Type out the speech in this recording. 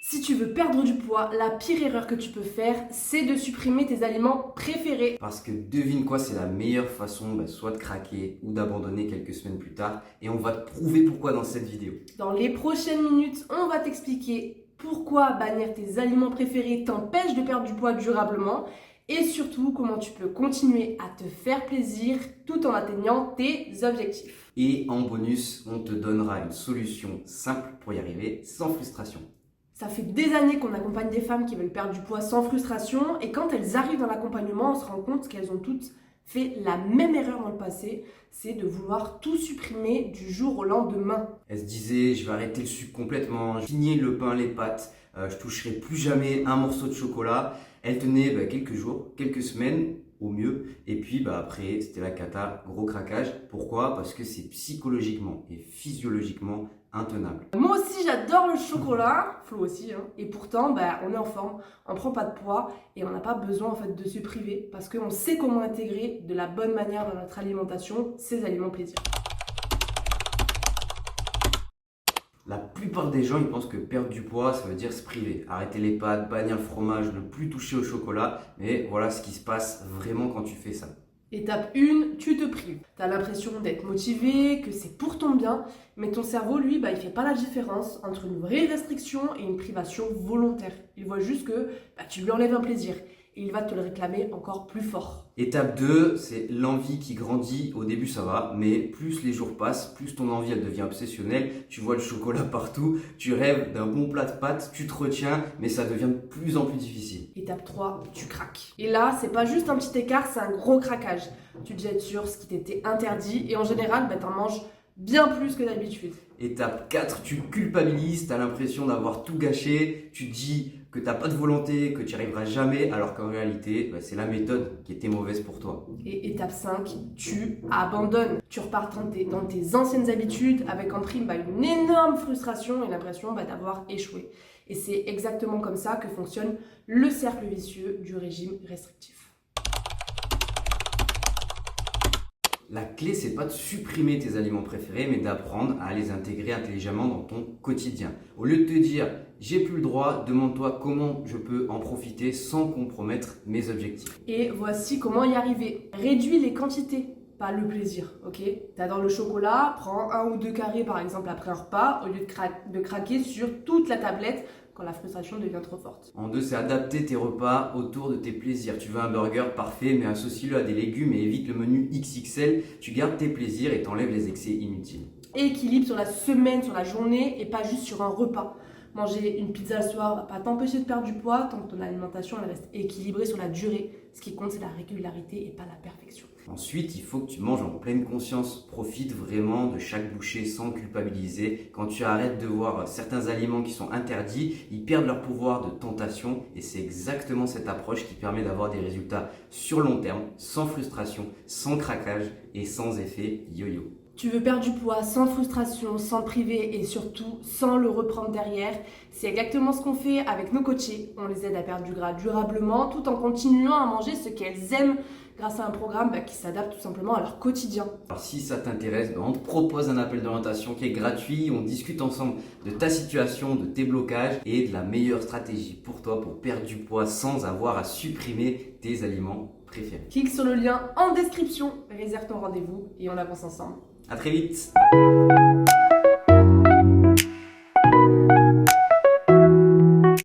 Si tu veux perdre du poids, la pire erreur que tu peux faire, c'est de supprimer tes aliments préférés. Parce que devine quoi, c'est la meilleure façon soit de craquer ou d'abandonner quelques semaines plus tard. Et on va te prouver pourquoi dans cette vidéo. Dans les prochaines minutes, on va t'expliquer pourquoi bannir tes aliments préférés t'empêche de perdre du poids durablement et surtout comment tu peux continuer à te faire plaisir tout en atteignant tes objectifs. Et en bonus, on te donnera une solution simple pour y arriver sans frustration. Ça fait des années qu'on accompagne des femmes qui veulent perdre du poids sans frustration et quand elles arrivent dans l'accompagnement, on se rend compte qu'elles ont toutes fait la même erreur dans le passé, c'est de vouloir tout supprimer du jour au lendemain. Elles se disaient, je vais arrêter le sucre complètement, je finis le pain, les pâtes, je toucherai plus jamais un morceau de chocolat. Elles tenaient quelques jours, quelques semaines au mieux, et puis après c'était la cata, gros craquage. Pourquoi? Parce que c'est psychologiquement et physiologiquement intenable. Moi aussi j'adore le chocolat, Flo aussi, hein. Et pourtant on est en forme, on prend pas de poids et on n'a pas besoin en fait de se priver parce qu'on sait comment intégrer de la bonne manière dans notre alimentation ces aliments plaisir. La plupart des gens ils pensent que perdre du poids ça veut dire se priver, arrêter les pâtes, bannir le fromage, ne plus toucher au chocolat, mais voilà ce qui se passe vraiment quand tu fais ça. Étape 1, tu te prives. Tu as l'impression d'être motivé, que c'est pour ton bien, mais ton cerveau, lui, il fait pas la différence entre une vraie restriction et une privation volontaire. Il voit juste que tu lui enlèves un plaisir et il va te le réclamer encore plus fort. Étape 2, c'est l'envie qui grandit. Au début ça va, mais plus les jours passent, plus ton envie elle devient obsessionnelle. Tu vois le chocolat partout, tu rêves d'un bon plat de pâtes, tu te retiens, mais ça devient de plus en plus difficile. Étape 3, tu craques. Et là, c'est pas juste un petit écart, c'est un gros craquage. Tu te jettes sur ce qui t'était interdit et en général, t'en manges bien plus que d'habitude. Étape 4, tu culpabilises, tu as l'impression d'avoir tout gâché, tu te dis que tu n'as pas de volonté, que tu n'y arriveras jamais, alors qu'en réalité, c'est la méthode qui était mauvaise pour toi. Et étape 5, tu abandonnes. Tu repars dans tes anciennes habitudes avec en prime une énorme frustration et l'impression d'avoir échoué. Et c'est exactement comme ça que fonctionne le cercle vicieux du régime restrictif. La clé, c'est pas de supprimer tes aliments préférés, mais d'apprendre à les intégrer intelligemment dans ton quotidien. Au lieu de te dire, j'ai plus le droit, demande-toi comment je peux en profiter sans compromettre mes objectifs. Et voici comment y arriver. Réduis les quantités, pas le plaisir, ok? T'adores le chocolat, prends 1 ou 2 carrés par exemple après un repas, au lieu de craquer sur toute la tablette quand la frustration devient trop forte. En 2, c'est adapter tes repas autour de tes plaisirs. Tu veux un burger parfait, mais associe-le à des légumes et évite le menu XXL. Tu gardes tes plaisirs et t'enlèves les excès inutiles. Équilibre sur la semaine, sur la journée et pas juste sur un repas. Manger une pizza le soir va pas t'empêcher de perdre du poids tant que ton alimentation elle reste équilibrée sur la durée. Ce qui compte, c'est la régularité et pas la perfection. Ensuite, il faut que tu manges en pleine conscience. Profite vraiment de chaque bouchée sans culpabiliser. Quand tu arrêtes de voir certains aliments qui sont interdits, ils perdent leur pouvoir de tentation et c'est exactement cette approche qui permet d'avoir des résultats sur long terme, sans frustration, sans craquage et sans effet yo-yo. Tu veux perdre du poids sans frustration, sans te priver et surtout sans le reprendre derrière. C'est exactement ce qu'on fait avec nos coachés. On les aide à perdre du gras durablement tout en continuant à manger ce qu'elles aiment grâce à un programme qui s'adapte tout simplement à leur quotidien. Alors si ça t'intéresse, on te propose un appel d'orientation qui est gratuit. On discute ensemble de ta situation, de tes blocages et de la meilleure stratégie pour toi pour perdre du poids sans avoir à supprimer tes aliments préférés. Clique sur le lien en description, réserve ton rendez-vous et on avance ensemble. À très vite.